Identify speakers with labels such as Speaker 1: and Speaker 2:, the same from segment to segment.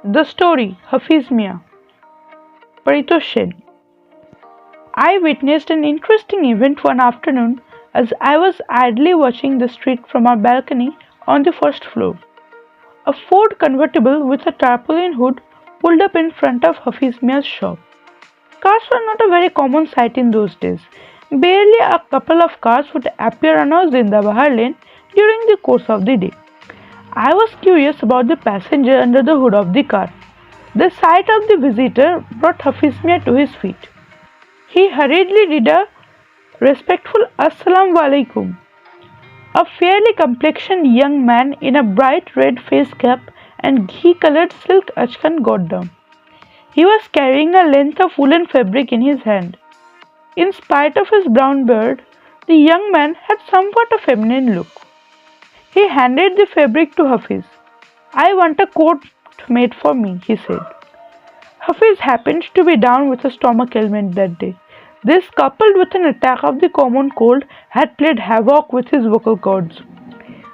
Speaker 1: The story Hafiz Mian, Paritosh Sen. I witnessed an interesting event one afternoon as I was idly watching the street from our balcony on the first floor. A Ford convertible with a tarpaulin hood pulled up in front of Hafiz Mian's shop. Cars were not a very common sight in those days. Barely a couple of cars would appear on our Zindabahar lane during the course of the day. I was curious about the passenger under the hood of the car. The sight of the visitor brought Hafiz Mian to his feet. He hurriedly did a respectful Assalamu alaikum. A fairly complexioned young man in a bright red face cap and ghee-colored silk achkan got down. He was carrying a length of woolen fabric in his hand. In spite of his brown beard, the young man had somewhat a feminine look. He handed the fabric to Hafiz. "I want a coat made for me," he said. Hafiz happened to be down with a stomach ailment that day. This, coupled with an attack of the common cold, had played havoc with his vocal cords.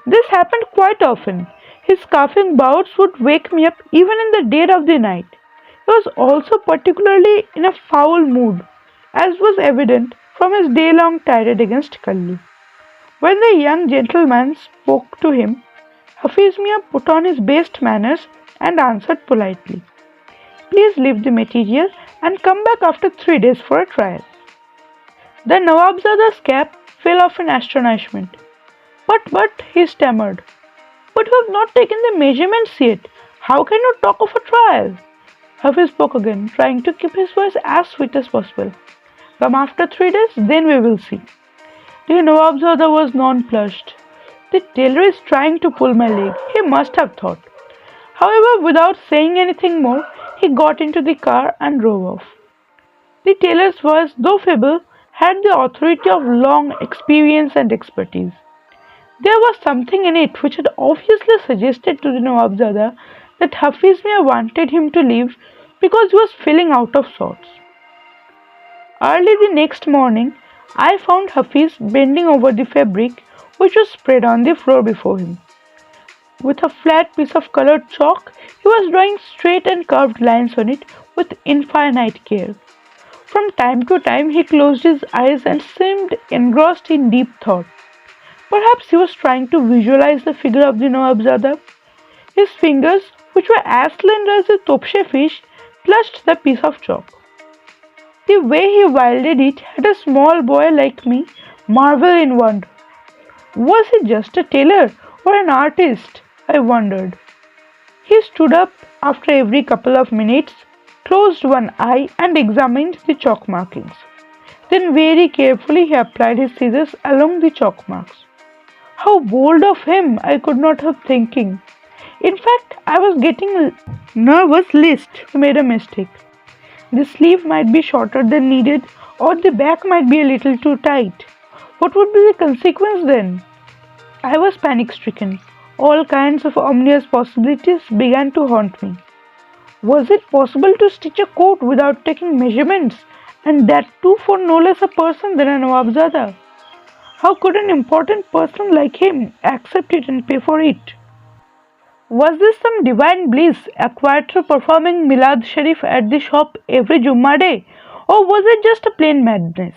Speaker 1: This happened quite often. His coughing bouts would wake me up even in the dead of the night. He was also particularly in a foul mood, as was evident from his day-long tirade against Kallu. When the young gentleman spoke to him, Hafiz Mian put on his best manners and answered politely, "Please leave the material and come back after 3 days for a trial." The Nawabzada's cap fell off in astonishment. But, he stammered. "But you have not taken the measurements yet. How can you talk of a trial?" Hafiz spoke again, trying to keep his voice as sweet as possible. "Come after 3 days, then we will see." The Nawabzada was nonplussed. "The tailor is trying to pull my leg," he must have thought. However, without saying anything more, he got into the car and drove off. The tailor's voice, though feeble, had the authority of long experience and expertise. There was something in it which had obviously suggested to the Nawabzada that Hafiz Mian wanted him to leave because he was feeling out of sorts. Early the next morning, I found Hafiz bending over the fabric which was spread on the floor before him. With a flat piece of colored chalk, he was drawing straight and curved lines on it with infinite care. From time to time, he closed his eyes and seemed engrossed in deep thought. Perhaps he was trying to visualize the figure of the Nawabzada. His fingers, which were as slender as a topshe fish, clutched the piece of chalk. The way he wielded it had a small boy like me marvel in wonder. Was he just a tailor or an artist? I wondered. He stood up after every couple of minutes, closed one eye and examined the chalk markings. Then very carefully he applied his scissors along the chalk marks. How bold of him, I could not help thinking. In fact, I was getting nervous lest he made a mistake. The sleeve might be shorter than needed, or the back might be a little too tight. What would be the consequence then? I was panic-stricken. All kinds of ominous possibilities began to haunt me. Was it possible to stitch a coat without taking measurements, and that too for no less a person than a Nawabzada? How could an important person like him accept it and pay for it? Was this some divine bliss acquired through performing Milad Sharif at the shop every Jummah day, or was it just a plain madness?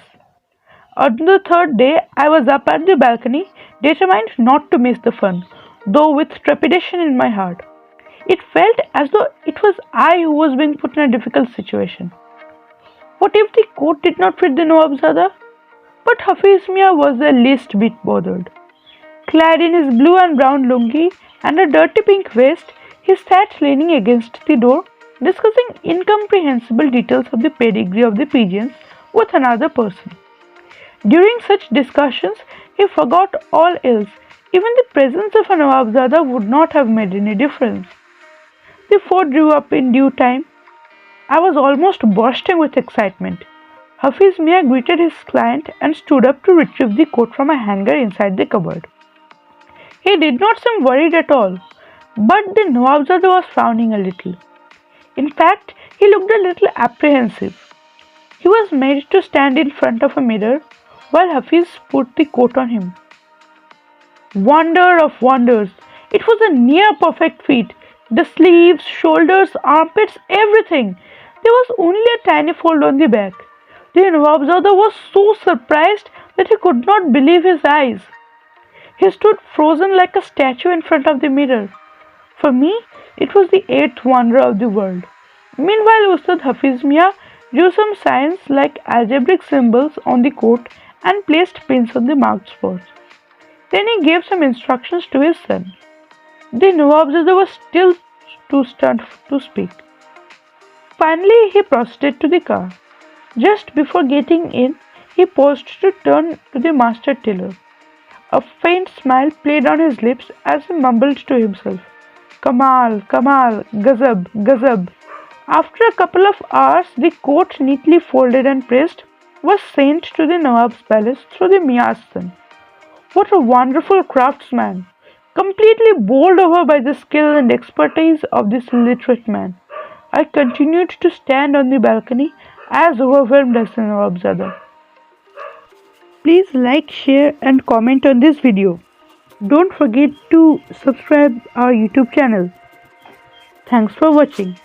Speaker 1: On the third day, I was up at the balcony, determined not to miss the fun, though with trepidation in my heart. It felt as though it was I who was being put in a difficult situation. What if the coat did not fit the Nawabzada? But Hafiz Mian was the least bit bothered. Clad in his blue and brown lungi and a dirty pink vest, he sat leaning against the door, discussing incomprehensible details of the pedigree of the pigeons with another person. During such discussions, he forgot all else. Even the presence of a Nawabzada would not have made any difference. The Ford drew up in due time. I was almost bursting with excitement. Hafiz Mian greeted his client and stood up to retrieve the coat from a hanger inside the cupboard. He did not seem worried at all, but the Nawabzada was frowning a little. In fact, he looked a little apprehensive. He was made to stand in front of a mirror while Hafiz put the coat on him. Wonder of wonders! It was a near perfect fit, The sleeves, shoulders, armpits, everything. There was only a tiny fold on the back. The Nawabzada was so surprised that he could not believe his eyes. He stood frozen like a statue in front of the mirror. For me, it was the eighth wonder of the world. Meanwhile, Ustad Hafiz Mia drew some signs like algebraic symbols on the coat and placed pins on the marked spots. Then he gave some instructions to his son. The Nawabzada was still too stunned to speak. Finally, he proceeded to the car. Just before getting in, he paused to turn to the master tailor. A faint smile played on his lips as he mumbled to himself, Kamal, Kamal, Gazab, Gazab. After a couple of hours, the coat, neatly folded and pressed, was sent to the Nawab's palace through the Mia's son. What a wonderful craftsman! Completely bowled over by the skill and expertise of this illiterate man, I continued to stand on the balcony as overwhelmed as the Nawabzada. Please like, share and comment on this video. Don't forget to subscribe our YouTube channel. Thanks for watching.